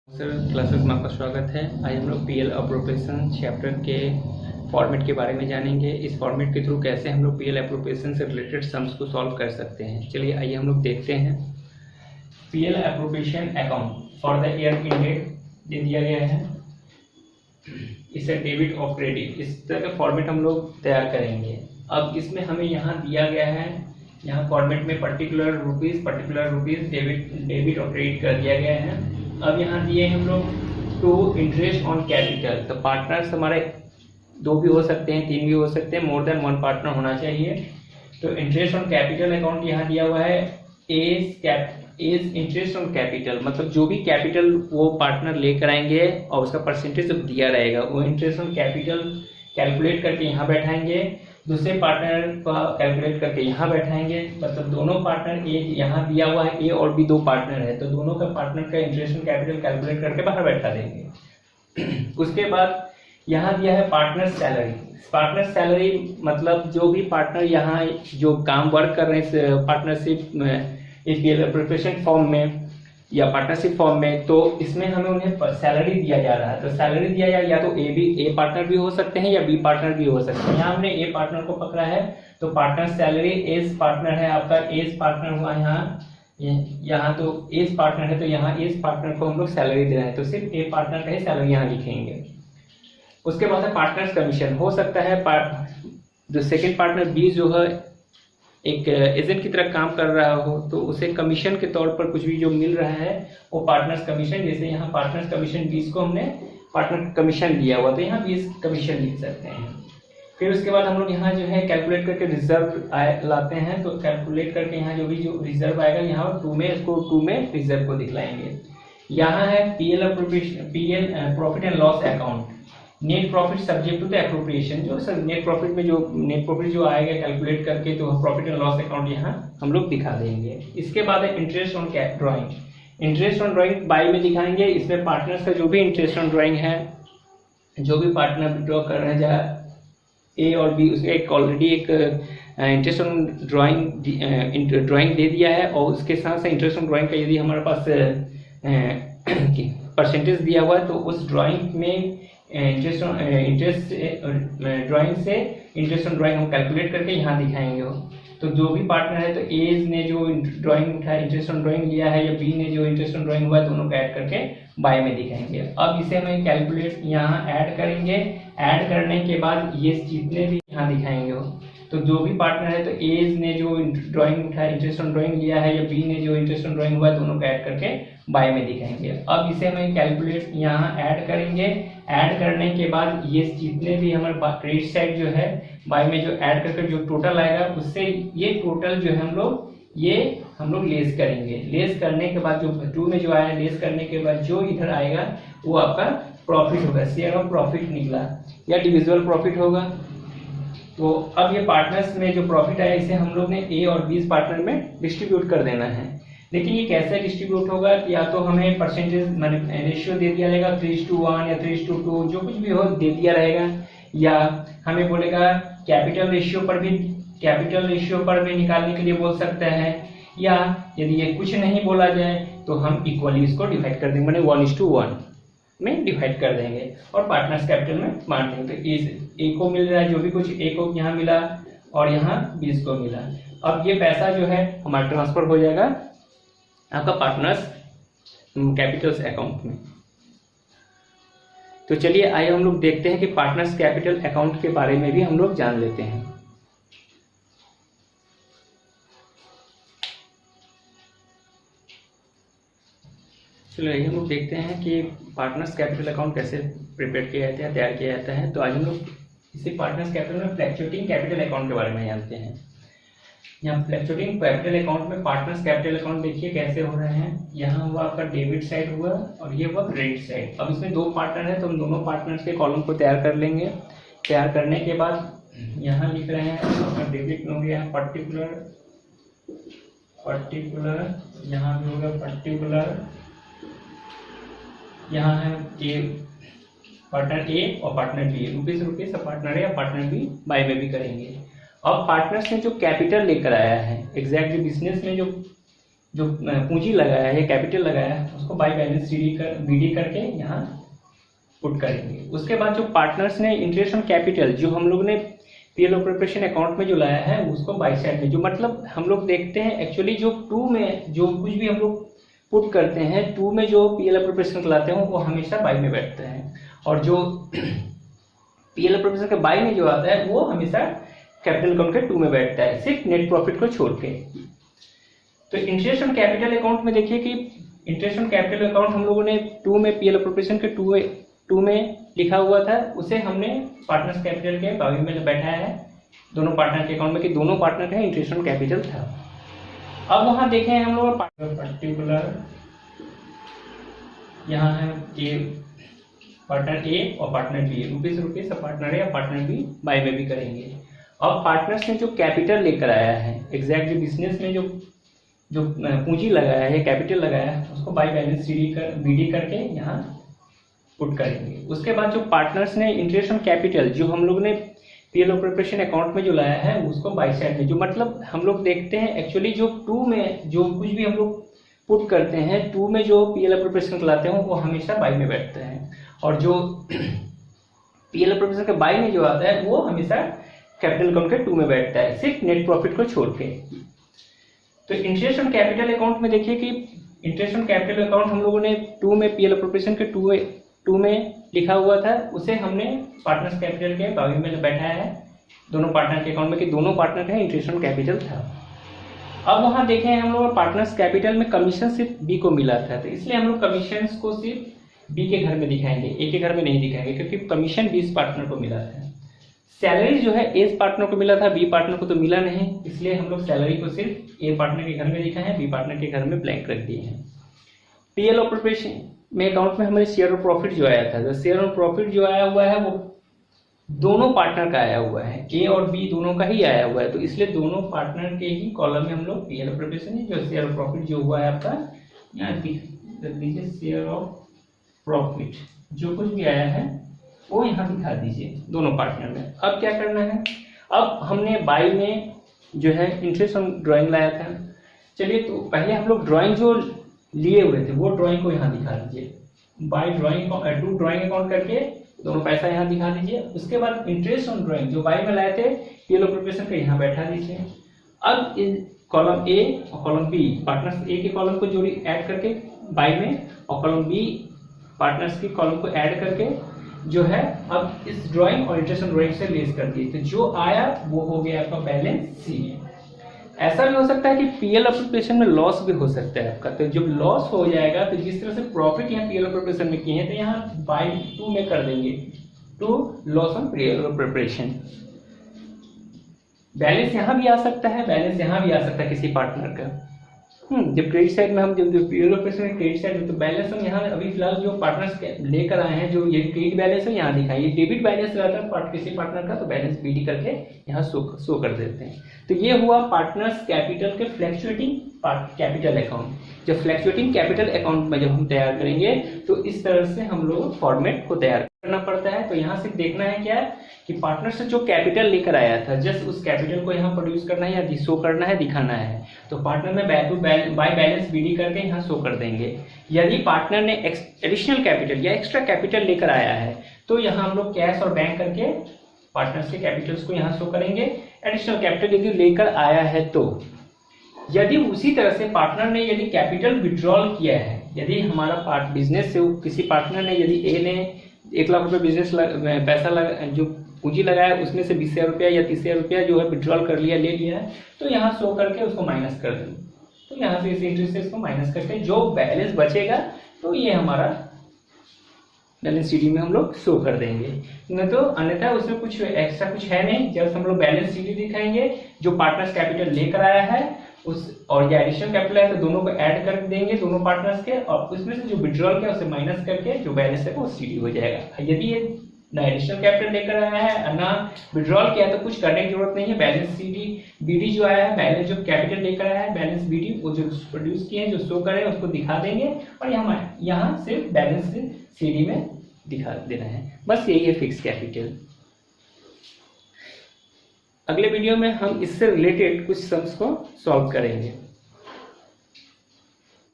Sir classes में आपका स्वागत है। आज हम लोग पीएल अप्रोप्रिएशन चैप्टर के फॉर्मेट के बारे में जानेंगे। इस फॉर्मेट के थ्रू कैसे हम लोग पीएल अप्रोप्रिएशन से रिलेटेड सम्स को सॉल्व कर सकते हैं। चलिए आइए हम लोग देखते हैं। PL appropriation account for the year ended दे दिया गया है। इसे डेबिट और क्रेडिट इस तरह का फॉर्मेट हम लोग तैयार करेंगे। अब इसमें हमें यहाँ दिया गया है, यहाँ फॉर्मेट में पर्टिकुलर रुपीज़ डेबिट और क्रेडिट कर दिया गया है। अब यहाँ दिए हम लोग टू इंटरेस्ट ऑन कैपिटल। तो पार्टनर्स हमारे दो भी हो सकते हैं, तीन भी हो सकते हैं, मोर देन वन पार्टनर होना चाहिए। तो इंटरेस्ट ऑन कैपिटल अकाउंट यहाँ दिया हुआ है एज इंटरेस्ट ऑन कैपिटल, मतलब जो भी कैपिटल वो पार्टनर लेकर आएंगे और उसका परसेंटेज दिया रहेगा वो इंटरेस्ट ऑन कैपिटल कैलकुलेट करके यहाँ बैठाएंगे, दूसरे पार्टनर का कैलकुलेट करके यहाँ बैठाएंगे। मतलब दोनों पार्टनर, एक यहाँ दिया हुआ है ए और बी दो पार्टनर है, तो दोनों का पार्टनर का इंटरेस्ट ऑन कैपिटल कैलकुलेट करके बाहर बैठा देंगे। उसके बाद यहाँ दिया है पार्टनर सैलरी। पार्टनर सैलरी मतलब जो भी पार्टनर यहाँ जो काम वर्क कर रहे हैं पार्टनरशिप प्रिपरेशन फॉर्म में या पार्टनरशिप फॉर्म में, तो इसमें हमें उन्हें सैलरी दिया जा रहा है। तो सैलरी दिया जा, या तो ए पार्टनर भी हो सकते हैं या बी पार्टनर भी हो सकते हैं। यहाँ हमने ए पार्टनर को पकड़ा है, तो पार्टनर सैलरी एज पार्टनर है आपका, एज पार्टनर हुआ यहाँ तो एज पार्टनर है, तो यहाँ एज पार्टनर को हम लोग सैलरी दे रहे हैं, तो सिर्फ ए पार्टनर का ही सैलरी यहाँ लिखेंगे। उसके बाद है पार्टनर्स कमीशन। हो सकता है जो सेकेंड पार्टनर बी जो है एक एजेंट की तरह काम कर रहा हो, तो उसे कमीशन के तौर पर कुछ भी जो मिल रहा है वो पार्टनर्स कमीशन, जैसे यहाँ पार्टनर्स कमीशन 20 को हमने पार्टनर कमीशन दिया हुआ, तो यहाँ 20 कमीशन लिख सकते हैं। फिर उसके बाद हम लोग यहाँ जो है कैलकुलेट करके रिजर्व लाते हैं, तो कैलकुलेट करके यहाँ जो भी जो रिजर्व आएगा यहाँ 2 में, इसको 2 में रिजर्व को दिखलाएंगे। यहाँ है PL profit and loss account. Net profit subject to the appropriation, जो सर नेट प्रॉफिट में जो नेट प्रॉफिट जो आएगा कैलकुलेट करके, तो प्रॉफिट एंड लॉस अकाउंट यहाँ हम लोग दिखा देंगे। इसके बाद है interest on drawing. Interest on drawing by में दिखाएंगे। इसमें पार्टनर्स का जो भी इंटरेस्ट ऑन ड्राइंग है, जो भी पार्टनर विड्रॉ कर रहे हैं चाहे ए और बी, उसका एक ऑलरेडी एक इंटरेस्ट ऑन ड्राइंग दे दिया है, और उसके साथ साथ इंटरेस्ट ऑन ड्राइंग का यदि हमारे पास परसेंटेज दिया हुआ है, तो उस ड्राइंग में इंटरेस्ट ड्राइंग से इंटरेस्ट ऑन ड्राइंग हम कैलकुलेट करके यहाँ दिखाएंगे। तो जो भी पार्टनर है, तो एज ने जो ड्राइंग उठाया इंटरेस्ट ऑन ड्राइंग लिया है, या बी ने जो इंटरेस्ट ऑन ड्राइंग हुआ है, दोनों को ऐड करके बाय में दिखाएंगे। अब इसे हमें कैलकुलेट यहाँ ऐड करेंगे। ऐड करने के बाद ये जितने भी यहाँ दिखाएंगे तो जो भी पार्टनर है, तो एज ने जो ड्राइंग उठाया इंटरेस्ट ऑन ड्राइंग लिया है, या बी ने जो इंटरेस्ट ऑन ड्राइंग हुआ है, दोनों को ऐड करके बाय में दिखाएंगे। अब इसे हमें कैलकुलेट यहाँ ऐड करेंगे। ऐड करने के बाद ये जितने भी हमारे क्रेडिट साइड जो है बाय में जो ऐड करके जो टोटल आएगा, उससे ये टोटल जो है हम लोग लेस करेंगे। लेस करने के बाद जो 2 में जो आया, लेस करने के बाद जो इधर आएगा वो आपका प्रॉफिट होगा, शेयर ऑफ प्रॉफिट निकला या डिविजिबल प्रॉफिट होगा। तो अब ये पार्टनर्स में जो प्रॉफिट आया, इसे हम लोग ने ए और बी पार्टनर में डिस्ट्रीब्यूट कर देना है। लेकिन ये कैसे डिस्ट्रीब्यूट होगा, या तो हमें परसेंटेज माने रेशियो दे दिया रहेगा 3:1 या 3:2, जो कुछ भी हो दे दिया रहेगा, या हमें बोलेगा कैपिटल रेशियो पर भी निकालने के लिए बोल सकता है, या यदि ये कुछ नहीं बोला जाए तो हम इक्वली इसको डिवाइड कर देंगे, माने 1:1 में डिवाइड कर देंगे और पार्टनर्स कैपिटल में बांट देंगे। तो इस ए को मिल रहा है, जो भी कुछ ए को यहाँ मिला और यहाँ 20 को मिला। अब ये पैसा जो है हमारा ट्रांसफर हो जाएगा आपका पार्टनर्स कैपिटल्स अकाउंट में। तो चलिए आइए हम लोग देखते हैं कि पार्टनर्स कैपिटल अकाउंट के बारे में भी हम लोग जान लेते हैं। चलो आइए हम लोग देखते हैं कि पार्टनर्स कैपिटल अकाउंट कैसे प्रिपेयर किया जाता है, तैयार किया जाता है। तो आज हम लोग इसी पार्टनर्स कैपिटल में फ्लक्चुएटिंग कैपिटल अकाउंट के बारे में जानते हैं। यहाँ फ्लक्चुएटिंग कैपिटल अकाउंट में पार्टनर्स कैपिटल अकाउंट देखिए कैसे हो रहे हैं। यहाँ हुआ आपका डेबिट साइड हुआ और ये हुआ क्रेडिट साइड। अब इसमें दो पार्टनर है, तो हम दोनों पार्टनर्स के कॉलम को तैयार कर लेंगे। तैयार करने के बाद यहाँ लिख रहे हैं आपका डेबिट में हो गया पर्टिकुलर, यहाँ भी होगा पर्टिकुलर, यहाँ है ए पार्टनर ए और पार्टनर बी, रुपीज पार्टनर ए या पार्टनर बी बाय में भी करेंगे। अब पार्टनर्स ने जो कैपिटल लेकर आया है, एग्जैक्ट जो बिजनेस में जो जो पूंजी लगाया है, कैपिटल लगाया है, उसको बाय बैलेंस बीडी करके यहाँ पुट करेंगे। उसके बाद जो पार्टनर्स ने इंटरेस्ट ऑन कैपिटल जो हम लोग ने पीएल ऑफ प्रिपरेशन अकाउंट में जो लाया है उसको बाय साइड में, जो मतलब हम लोग देखते हैं एक्चुअली जो टू में जो कुछ भी हम लोग पुट करते हैं, टू में जो पीएल ऑफ प्रिपरेशन लाते हैं वो हमेशा बाय में बैठते हैं, और जो पीएल ऑफ प्रिपरेशन के बाय में जो आता है वो हमेशा कैपिटल अकाउंट के टू में बैठता है, सिर्फ नेट प्रॉफिट को छोड़ के। तो इंटरेस्ट ऑन कैपिटल अकाउंट में देखिए कि इंटरेस्ट ऑन कैपिटल अकाउंट हम लोगों ने टू में पीएल ऑफ प्रिपरेशन के टू में लिखा हुआ था, उसे हमने पार्टनर्स कैपिटल के बाई में बैठाया है दोनों पार्टनर के अकाउंट में कि दोनों पार्टनर का इंटरेस्ट ऑन कैपिटल था। अब वहां देखें हम लोग पर्टिकुलर यहाँ है ए पार्टनर ए और पार्टनर बी, रुपीज पार्टनर ए और पार्टनर बी बाई में भी करेंगे। अब पार्टनर्स ने जो कैपिटल लेकर आया है, एग्जैक्टली बिजनेस में जो पूंजी लगाया है, कैपिटल लगाया है, उसको बाय बैलेंस बीडी करके यहाँ पुट करेंगे। उसके बाद जो पार्टनर्स ने इंटरेस्ट ऑन कैपिटल जो हम लोग ने पीएल ऑफ प्रिपरेशन अकाउंट में जो लाया है उसको बाय साइड में, जो मतलब हम लोग देखते हैं एक्चुअली जो टू में जो कुछ भी हम लोग पुट करते हैं, टू में जो पीएल ऑफ प्रिपरेशन लाते हैं वो हमेशा बाय में बैठते हैं, और जो पीएल ऑफ प्रिपरेशन के बाय में जो आता है वो हमेशा कैपिटल अकाउंट के टू में बैठता है, सिर्फ नेट प्रॉफिट को छोड़ के। तो इंटरेस्ट ऑन कैपिटल अकाउंट में देखिए कि इंटरेस्ट ऑन कैपिटल अकाउंट हम लोगों ने टू में पीएल ऑफ प्रिपरेशन के टू में लिखा हुआ था, उसे हमने पार्टनर्स कैपिटल के बाई में बैठाया है दोनों पार्टनर के अकाउंट में कि दोनों पार्टनर का इंटरेस्ट ऑन कैपिटल था। अब वहां देखें हम लोग पार्टनर्स कैपिटल में कमीशन सिर्फ बी को मिला था, तो इसलिए हम लोग कमीशन को सिर्फ बी के घर में दिखाएंगे, ए के घर में नहीं दिखाएंगे, क्योंकि कमीशन बी पार्टनर को मिला था। सैलरी जो है ए पार्टनर को मिला था, बी पार्टनर को तो मिला नहीं, इसलिए हम लोग सैलरी को सिर्फ ए पार्टनर के घर में दिखाए हैं, बी पार्टनर के घर में ब्लैंक रख दिए हैं। पीएल ऑफ प्रिपरेशन में अकाउंट में हमारे शेयर ऑफ प्रॉफिट जो आया था, शेयर ऑफ प्रॉफिट जो आया हुआ है वो दोनों पार्टनर का आया हुआ है, ए और बी दोनों का ही आया हुआ है, तो इसलिए दोनों पार्टनर के ही कॉलम में हम लोग पीएल ऑफ प्रिपरेशन जो शेयर ऑफ प्रॉफिट जो हुआ है आपका यहाँ लिख दीजिए, शेयर ऑफ प्रॉफिट जो कुछ भी आया है वो यहाँ दिखा दीजिए दोनों पार्टनर में। अब क्या करना है, अब हमने बाई में जो है इंटरेस्ट ऑन ड्राइंग लाया था, चलिए तो पहले हम लोग ड्राइंग जो लिए हुए थे वो ड्राइंग को यहाँ दिखा दीजिए, by drawing to drawing account करके दोनों पैसा यहाँ दिखा दीजिए। उसके बाद इंटरेस्ट ऑन ड्राइंग जो बाई में लाए थे पीएल ऑफ प्रिपरेशन का यहाँ बैठा दीजिए। अब इन कॉलम ए और कॉलम बी पार्टनर्स ए के कॉलम को जोड़ी ऐड करके बाई में, और कॉलम बी पार्टनर्स की कॉलम को ऐड करके जो है अब इस ड्राइंग और इंटरेस्ट ऑन ड्राइंग से लेस कर दिए, तो जो आया वो हो गया आपका बैलेंस सी में। ऐसा भी हो सकता है कि पीएल ऑफ प्रिपरेशन में लॉस भी हो सकता है आपका, तो जब लॉस हो जाएगा तो जिस तरह से प्रॉफिट यहाँ पीएल ऑफ प्रिपरेशन में किए हैं तो यहाँ बाई टू में कर देंगे, to loss on PL of preparation. Balance यहाँ भी आ सकता है, बैलेंस यहाँ भी आ सकता है किसी पार्टनर का। जब क्रेडिट साइड में हम जब PL of preparation credit side में, तो बैलेंस हम यहाँ अभी फिलहाल जो पार्टनर्स लेकर आए हैं जो ये क्रेडिट बैलेंस है यहाँ दिखाएं, ये डेबिट बैलेंस रहता है किसी पार्टनर का, तो बैलेंस बीडी करके यहाँ शो कर देते हैं। तो ये हुआ पार्टनर्स कैपिटल के फ्लैक्चुएटिंग कैपिटल अकाउंट। जब फ्लैक्चुएटिंग कैपिटल अकाउंट में जब हम तैयार करेंगे तो इस तरह से हम लोग फॉर्मेट को तैयार करना पड़ता है। तो यहाँ से देखना है क्या है कि पार्टनर से जो कैपिटल लेकर आया था जस्ट उस कैपिटल को यहाँ प्रोड्यूस करना है या शो करना है, दिखाना है, तो पार्टनर में बाय बैलेंस बीडी करके यहाँ शो कर देंगे। यदि पार्टनर ने एडिशनल कैपिटल या एक्स्ट्रा कैपिटल लेकर आया है तो यहाँ हम लोग कैश और बैंक करके पार्टनर्स के कैपिटल्स को यहाँ शो करेंगे। एडिशनल कैपिटल यदि लेकर आया है तो, यदि उसी तरह से पार्टनर ने यदि कैपिटल विड्रॉल किया है, यदि हमारा बिजनेस से किसी पार्टनर ने यदि ए ने 1 लाख रुपए बिजनेस पैसा जो पूंजी लगाया उसमें से 20,000 रुपया या 30,000 रुपया जो है विड्रॉल कर लिया, ले लिया है, तो यहाँ शो करके उसको माइनस कर देंगे। तो यहाँ से इस इंटरेस्ट से इसको माइनस करके जो बैलेंस बचेगा तो ये हमारा बैलेंस शीट में हम लोग शो कर देंगे। नहीं तो अन्यथा उसमें कुछ एक्स्ट्रा कुछ है नहीं। जब हम लोग बैलेंस शीट दिखाएंगे जो पार्टनर्स कैपिटल लेकर आया है उस और या एडिशनल कैपिटल है तो दोनों को ऐड कर देंगे दोनों पार्टनर्स के, और उसमें से जो विड्रॉल किया उसे माइनस करके जो बैलेंस है वो सीडी हो जाएगा। यदि ये ना एडिशनल कैपिटल लेकर आया है ना विड्रॉल किया तो कुछ करने की जरूरत नहीं है। बैलेंस सीडी बीडी जो आया है, बैलेंस जो कैपिटल लेकर आया है बैलेंस बीडी वो जो प्रोड्यूस किए हैं जो शो करे उसको दिखा देंगे, और यहाँ सिर्फ बैलेंस सीडी में दिखा देना है। बस यही है फिक्स कैपिटल। अगले वीडियो में हम इससे रिलेटेड कुछ सम्स को सॉल्व करेंगे।